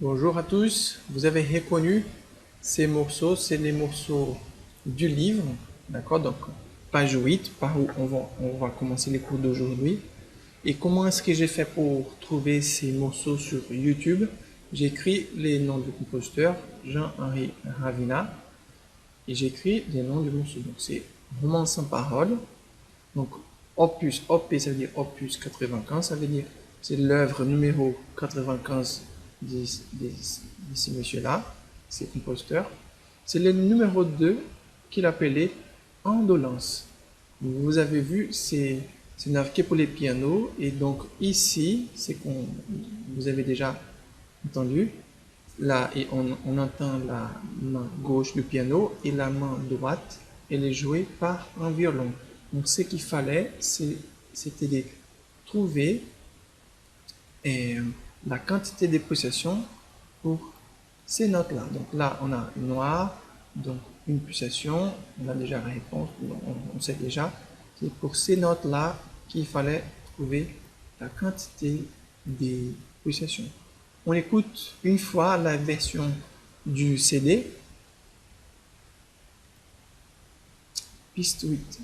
Bonjour à tous, vous avez reconnu ces morceaux, c'est les morceaux du livre, d'accord? Donc, page 8, par où on va commencer les cours d'aujourd'hui. Et comment est-ce que j'ai fait pour trouver ces morceaux sur YouTube? J'ai écrit les noms du compositeur, Jean-Henri Ravina, et j'ai écrit les noms du morceau. Donc, c'est Roman sans parole. Donc, opus, OP, ça veut dire opus 95, ça veut dire c'est l'œuvre numéro 95 de ce monsieur-là, ce compositeur. C'est le numéro 2 qu'il appelait Indolence. Vous avez vu, c'est une œuvre qui est pour les pianos, et donc ici, c'est qu'on, vous avez déjà entendu, là, et on entend la main gauche du piano et la main droite, elle est jouée par un violon. Donc ce qu'il fallait, c'était de trouver la quantité de pulsations pour ces notes-là. Donc là, on a noir, donc une pulsation, on a déjà la réponse, on sait déjà. C'est pour ces notes-là qu'il fallait trouver la quantité des pulsations. On écoute une fois la version du CD, piste 8.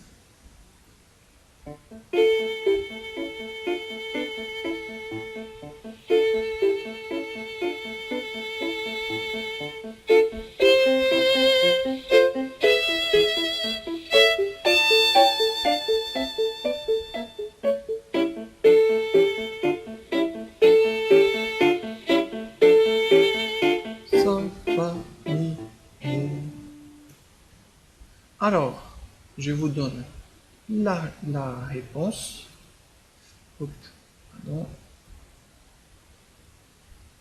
Sol, fa, mi, ré. Alors, je vous donne la réponse. Oups, pardon.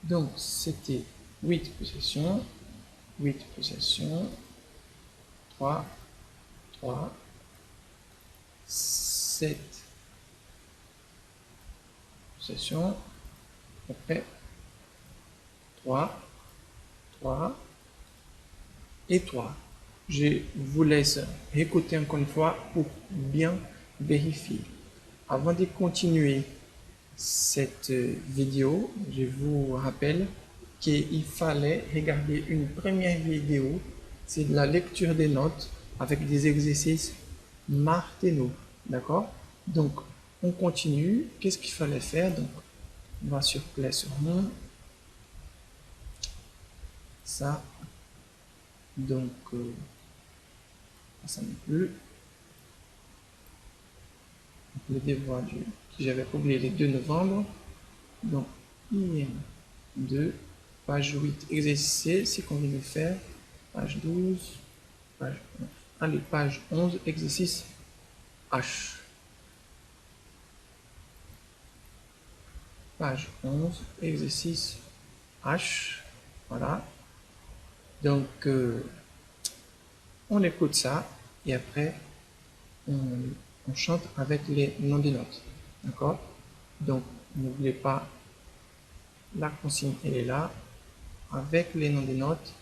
Donc, c'était 8 pulsations, 3, 3, 7 pulsations, après 3, 3 et 3. Je vous laisse écouter encore une fois pour bien vérifier. Avant de continuer cette vidéo, je vous rappelle qu'il fallait regarder une première vidéo, c'est de la lecture des notes avec des exercices Martello, d'accord? Donc, on continue. Qu'est-ce qu'il fallait faire? Donc, on va sur Play sur Mon. Ça, donc, ça n'est plus. le devoir que j'avais oublié le 2 novembre. Donc, IM 2, page 8, exercice C, c'est qu'on vient de faire. Page 12, page 11. Allez, page 11, exercice H. Page 11, exercice H. Voilà. Donc, on écoute ça et après, on chante avec les noms des notes. D'accord? Donc, n'oubliez pas, la consigne, elle est là, avec les noms des notes,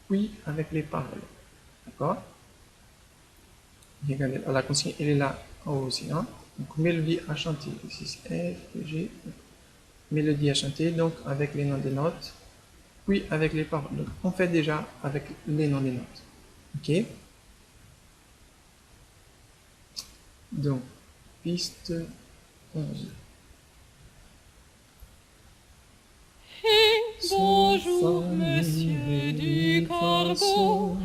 puis avec les paroles. D'accord? Regardez, la consigne, elle est là en haut aussi. Hein? Donc, mélodie à chanter. Ici, c'est F, G. Mélodie à chanter, donc avec les noms des notes, puis avec les paroles. Donc, on fait déjà avec les noms des notes. Ok? Donc, piste 11. Bonjour, monsieur du corbeau,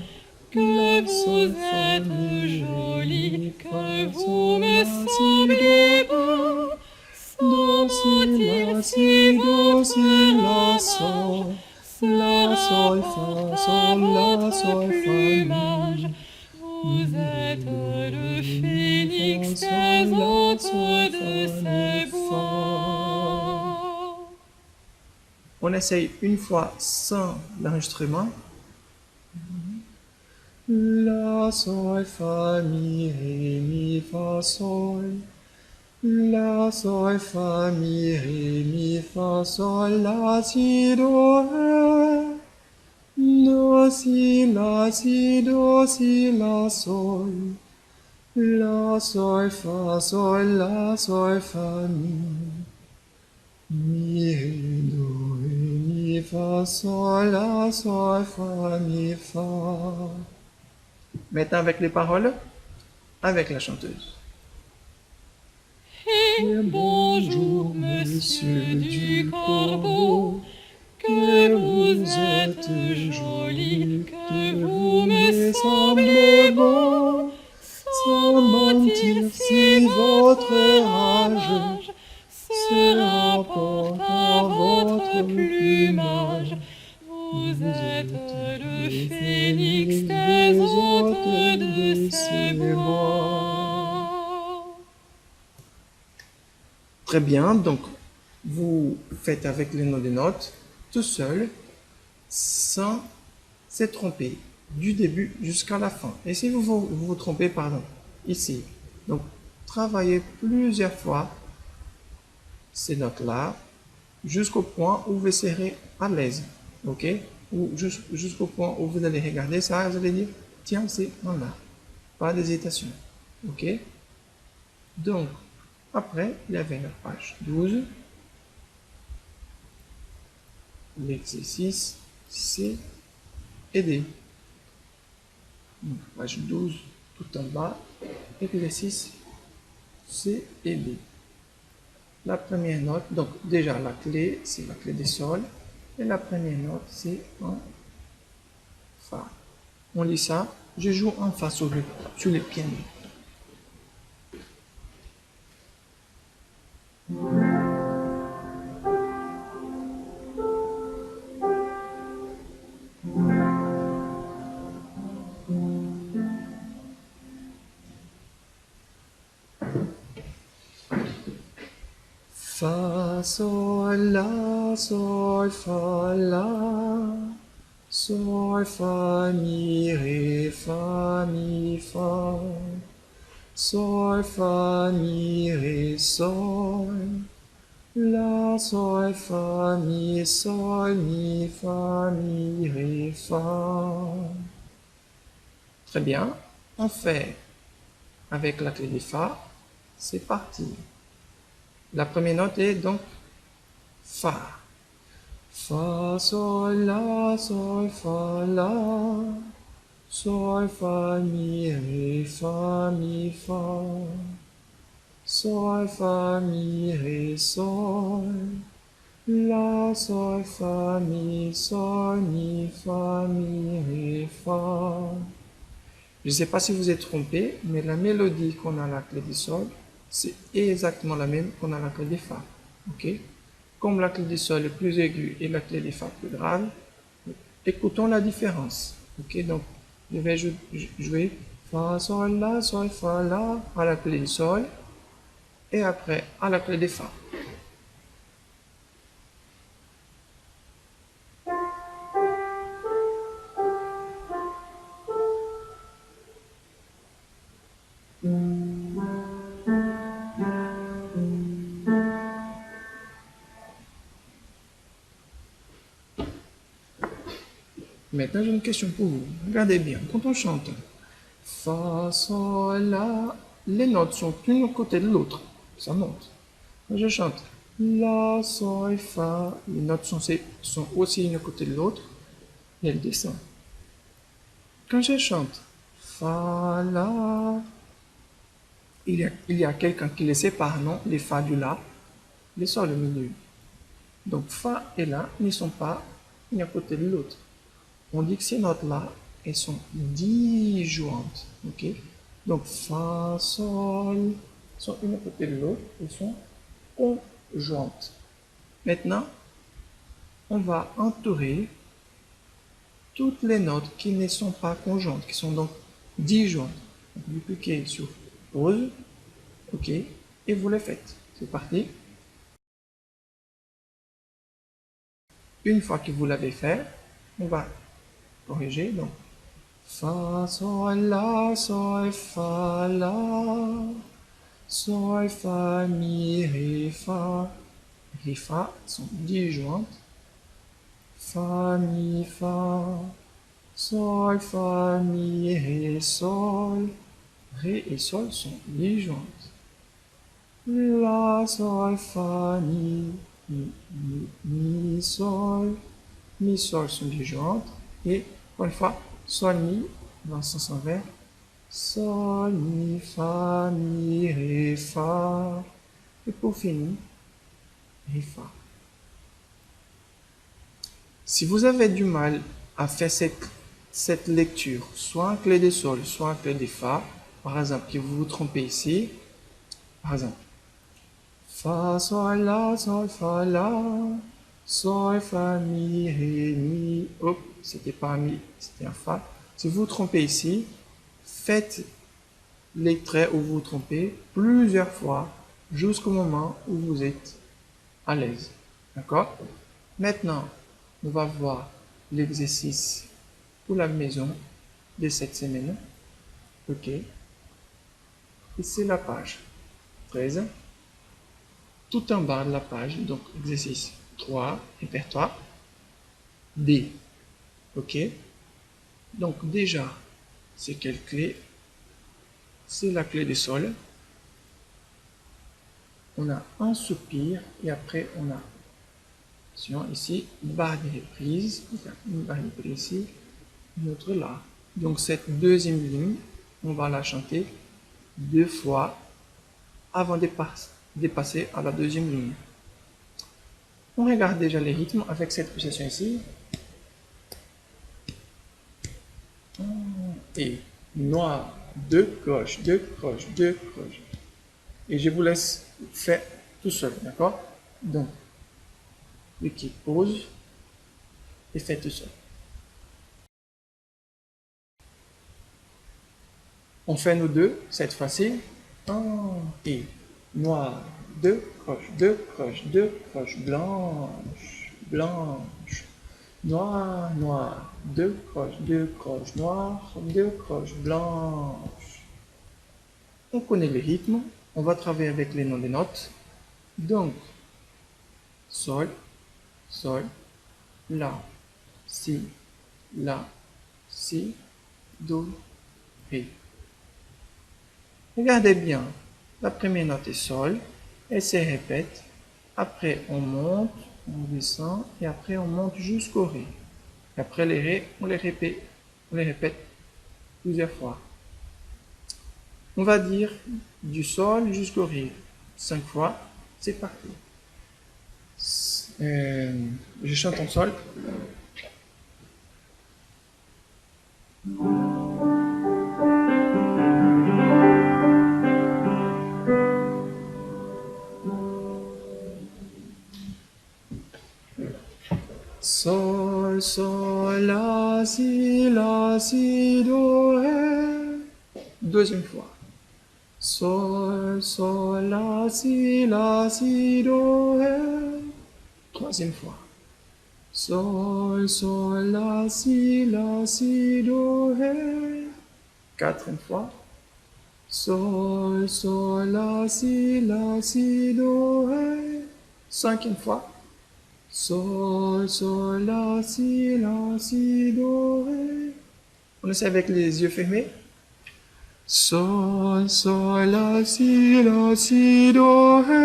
que vous êtes joli, que vous me semblez beau. Do, si, la, si, do, si, la, sol. La, sol, fa, sol, la, sol, fa, mi. Vous êtes le phénix des hôtes de ces bois. On essaye une fois sans l'enregistrement. La, sol, fa, mi, ré, mi, fa, sol. La, sol, fa, mi, ré, mi, fa, sol, la, si, do, ré. Do, si, la, si, do, si, la, sol. La, sol, fa, sol, la, sol, fa, mi. Mi, ré, do, ré, mi, fa, sol, la, sol, fa, mi, fa. Maintenant avec les paroles, avec la chanteuse. Et bonjour, monsieur du corbeau, que vous êtes joli, que vous me semblez beau. Sans mentir, si votre rage se rapporte à votre plumage, vous êtes le phénix des hôtes de ces bois. Très bien, donc vous faites avec les noms des notes, tout seul, sans se tromper, du début jusqu'à la fin. Et si vous trompez, pardon, ici, donc travaillez plusieurs fois ces notes-là, jusqu'au point où vous serez à l'aise, ok? Ou jusqu'au point où vous allez regarder ça, vous allez dire, tiens, c'est en là, pas d'hésitation, ok? Donc, après, il y avait la page 12, l'exercice C et D. Donc, page 12, tout en bas, exercice C et D. La première note, donc déjà la clé, c'est la clé des sols, et la première note, c'est en Fa. On lit ça, je joue en Fa sur le piano. Fa, sol, la, sol, fa, mi, ré, fa, mi, fa, sol, fa, mi, ré, sol, la, sol, fa, mi, fa, mi, ré, fa. Très bien, on fait avec la clé des Fa, c'est parti. La première note est donc Fa. Fa, sol, la, la. Sol, fa, mi, ré, fa, mi, fa. Sol, fa, mi, ré, sol. La, sol, fa, mi, fa, mi, ré, fa. Je ne sais pas si vous êtes trompé, mais la mélodie qu'on a à la clé du sol, c'est exactement la même qu'on a la clé des Fa. Ok? Comme la clé du Sol est plus aiguë et la clé des Fa plus grave, écoutons la différence. Ok? Donc, je vais jouer Fa, Sol, La à la clé du Sol et après à la clé des Fa. Maintenant, j'ai une question pour vous. Regardez bien, quand on chante Fa, Sol, La, les notes sont une à côté de l'autre. Ça monte. Quand je chante La, Sol, Fa, les notes sont aussi une à côté de l'autre et elles descendent. Quand je chante Fa, La, il y a quelqu'un qui les sépare, non? Les Fa du La, les Sol au milieu. Donc Fa et La ne sont pas une à côté de l'autre. On dit que ces notes-là, elles sont disjointes. Ok? Donc Fa, Sol sont une à côté de l'autre, elles sont conjointes. Maintenant, on va entourer toutes les notes qui ne sont pas conjointes, qui sont donc disjointes. Donc, vous cliquez sur pause, ok, et vous le faites. C'est parti. Une fois que vous l'avez fait, on va corriger. Donc, Fa, Sol, Fa, La, Sol, Fa, Mi, Ré, Fa. Les Fa sont disjointes. Fa, Mi, Fa, Sol, Fa, Mi, Ré, Sol. Ré et Sol sont disjointes. La, Sol, Fa, Mi, Sol. Mi, Sol sont disjointes. Et encore une fois, Sol, Mi, dans le sens envers. Sol, Mi, Fa, Mi, Ré, Fa. Et pour finir, Ré, Fa. Si vous avez du mal à faire cette lecture, soit en clé de Sol, soit en clé de Fa, par exemple, que vous vous trompez ici, par exemple, Fa, Sol, Fa, La, Sol, Fa, Mi, Ré, Mi, hop, c'était pas un Mi, c'était un Fa. Si vous vous trompez ici, faites les traits où vous vous trompez plusieurs fois jusqu'au moment où vous êtes à l'aise. D'accord? Maintenant, on va voir l'exercice pour la maison de cette semaine. Ok. Et c'est la page 13. Tout en bas de la page, donc exercice 3, répertoire D. Ok. Donc déjà, c'est quelle clé? C'est la clé de Sol. On a un soupir et après on a ici une barre de reprise. Une barre de reprise ici, une autre là. Donc cette deuxième ligne, on va la chanter 2 fois avant de passer à la deuxième ligne. On regarde déjà les rythmes avec cette pulsation ici. Et noir, 2 croches, 2 croches, 2 croches. Et je vous laisse faire tout seul, d'accord? Donc, cliquez pause et faites tout seul. On fait nous deux cette fois-ci. Et noir, 2 croches, 2 croches, 2 croches, blanche, blanche. Noir, noir, 2 croches, noir, 2 croches, blanche. On connaît les rythmes, on va travailler avec les noms des notes. Donc, Sol, Sol, La, Si, Do, Ré. Regardez bien, la première note est Sol, elle se répète, après on monte, on descend, et après on monte jusqu'au Ré. Et après les Ré, on les répète plusieurs fois. On va dire du Sol jusqu'au Ré 5 fois, c'est parti. Je chante en Sol. sol, la, si, do, ré. Deuxième fois. Sol, la, si, do, ré. Troisième fois. Sol, la, si, do, ré. Quatrième fois. Sol, la, si, do, ré. Cinquième fois. Sol, la, si, do, ré. On essaie avec les yeux fermés. Sol, la, si, do, ré.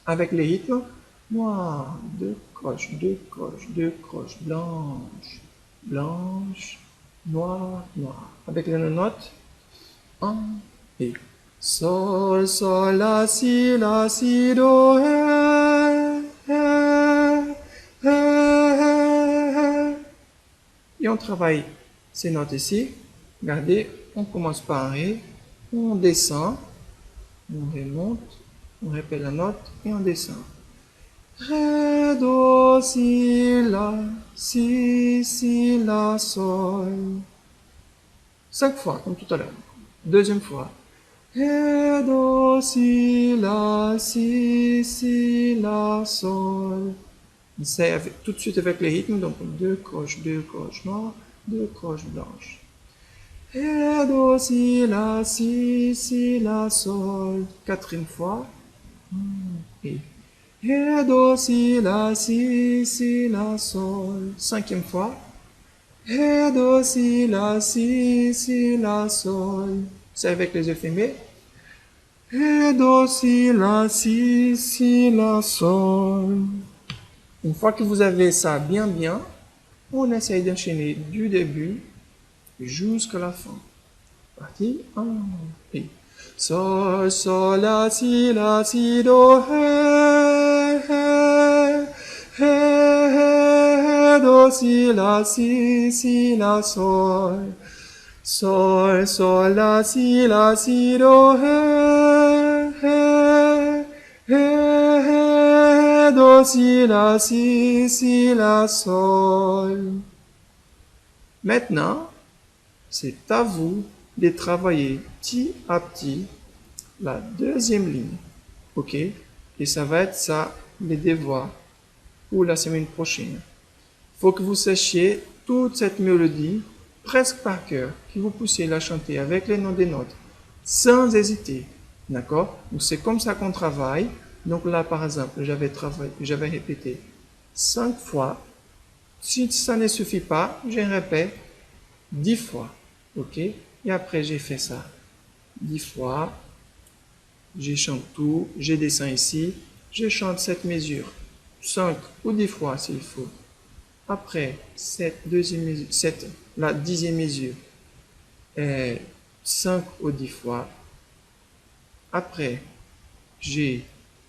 Avec les rythmes. Noir, deux croches, blanche, blanche, noir, noir. Avec les notes. Un et sol, la, si, do, ré, et on travaille ces notes ici. Regardez, on commence par un ré, on descend, on remonte, on répète la note et on descend. Ré, do, si, la, sol. 5 fois, comme tout à l'heure. Deuxième fois. Ré, do, si, la, sol. C'est tout de suite avec les rythmes, donc deux croches noires, deux croches blanches. Ré, do, si, la, sol. Quatrième fois. Et Ré, do, si, la, sol. Cinquième fois. Ré, do, si, la, sol. C'est avec les yeux fermés. Ré, do, si, la, sol. Une fois que vous avez ça bien, on essaye d'enchaîner du début jusqu'à la fin. Parti 1 et sol, la, si, do, ré, do, si, la, sol. Sol, la, si, do, ré, do, si, la, sol. Maintenant, c'est à vous de travailler petit à petit la deuxième ligne. Ok? Et ça va être ça, les devoirs pour la semaine prochaine. Il faut que vous sachiez toute cette mélodie presque par cœur, que vous puissiez la chanter avec les noms des notes, sans hésiter. D'accord? Donc c'est comme ça qu'on travaille. Donc là, par exemple, j'avais répété 5 fois. Si ça ne suffit pas, je répète 10 fois. Ok? Et après, j'ai fait ça 10 fois. Je chante tout. Je descends ici. Je chante cette mesure 5 ou 10 fois s'il faut. Après, la 10e mesure, 5 ou 10 fois. Après, je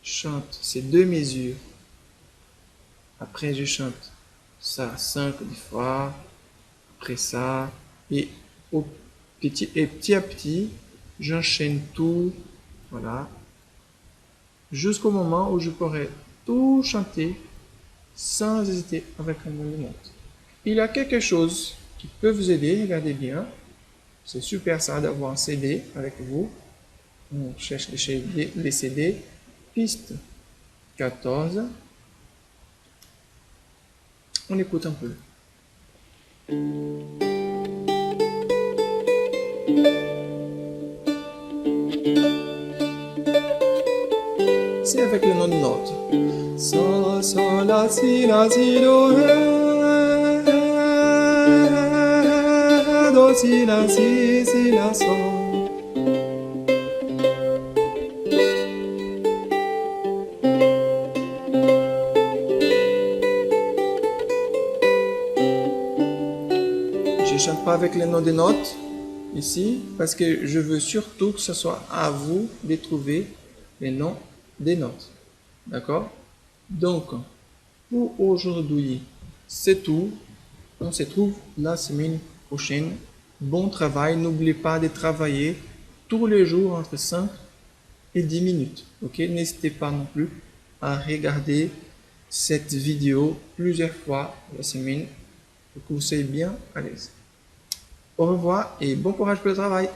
chante ces deux mesures. Après, je chante ça 5 ou 10 fois. Après ça, et petit à petit, j'enchaîne tout. Voilà. Jusqu'au moment où je pourrai tout chanter sans hésiter avec un nom de note. Il y a quelque chose qui peut vous aider, regardez bien. C'est super ça d'avoir un CD avec vous. On cherche les CD. Piste 14. On écoute un peu. C'est avec le nom de note. Sol, la, si, do, ré, do, si, la, sol. Je chante pas avec les noms des notes ici parce que je veux surtout que ce soit à vous de trouver les noms des notes. D'accord? Donc, pour aujourd'hui, c'est tout. On se trouve la semaine prochaine. Bon travail. N'oubliez pas de travailler tous les jours entre 5 et 10 minutes. Ok? N'hésitez pas non plus à regarder cette vidéo plusieurs fois la semaine pour que vous soyez bien à l'aise. Au revoir et bon courage pour le travail.